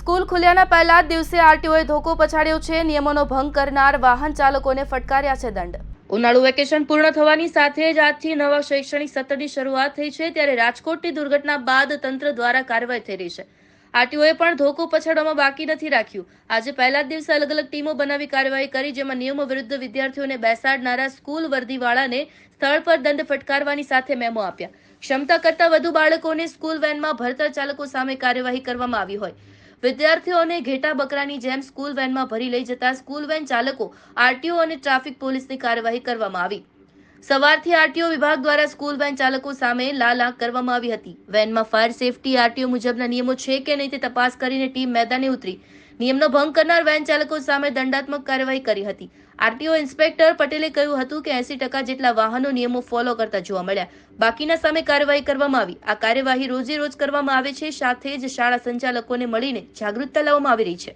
School ખુલ્યાના પહેલા જ દિવસે આરટીઓએ ધોકો પછાડ્યો છે। નિયમોનો ભંગ કરનાર વાહન ચાલકોને ફટકાર્યા છે દંડ। ઉનાળુ વેકેશન પૂર્ણ થવાની સાથે જ આજથી નવા શૈક્ષણિક સત્રની શરૂઆત થઈ છે, ત્યારે રાજકોટની દુર્ઘટના બાદ તંત્ર દ્વારા કાર્યવાહી થઈ રહી છે। આરટીઓએ પણ ધોકો પછાડવામાં બાકી નથી રાખ્યું। આજે પહેલા જ દિવસે અલગ અલગ ટીમો બનાવી કાર્યવાહી કરી, જેમાં નિયમો વિરુદ્ધ વિદ્યાર્થીઓને બેસાડનારા સ્કૂલ વર્દીવાળાને સ્થળ પર દંડ ફટકારવાની સાથે મેમો આપ્યા। ક્ષમતા કરતાં વધુ બાળકોને સ્કૂલ વેનમાં ભરતા ચાલકો સામે કાર્યવાહી કરવામાં આવી હોય। વિદ્યાર્થીઓને ઘેટા બકરાની જેમ સ્કૂલ વેનમાં ભરી લઈ જતા સ્કૂલ વેન ચાલકો, આરટીઓ અને ટ્રાફિક પોલીસની કાર્યવાહી કરવામાં આવી। સવારથી આરટીઓ વિભાગ દ્વારા સ્કૂલ વેન ચાલકો સામે લાલ આંખ કરવામાં આવી હતી। વેનમાં ફાયર સેફટી આરટીઓ મુજબના નિયમો છે કે નહીં તે તપાસ કરીને ટીમ મેદાને ઉતરી નિયમનો ભંગ કરનાર વેન ચાલકો સામે દંડાત્મક કાર્યવાહી કરી હતી। આરટીઓ ઇન્સ્પેક્ટર પટેલે કહ્યું હતું કે 80% જેટલા વાહનો નિયમો ફોલો કરતા જોવા મળ્યા, બાકીના સામે કાર્યવાહી કરવામાં આવી। આ કાર્યવાહી રોજે રોજ કરવામાં આવે છે, સાથે જ શાળા સંચાલકોને મળીને જાગૃતતા લાવવામાં આવી રહી છે।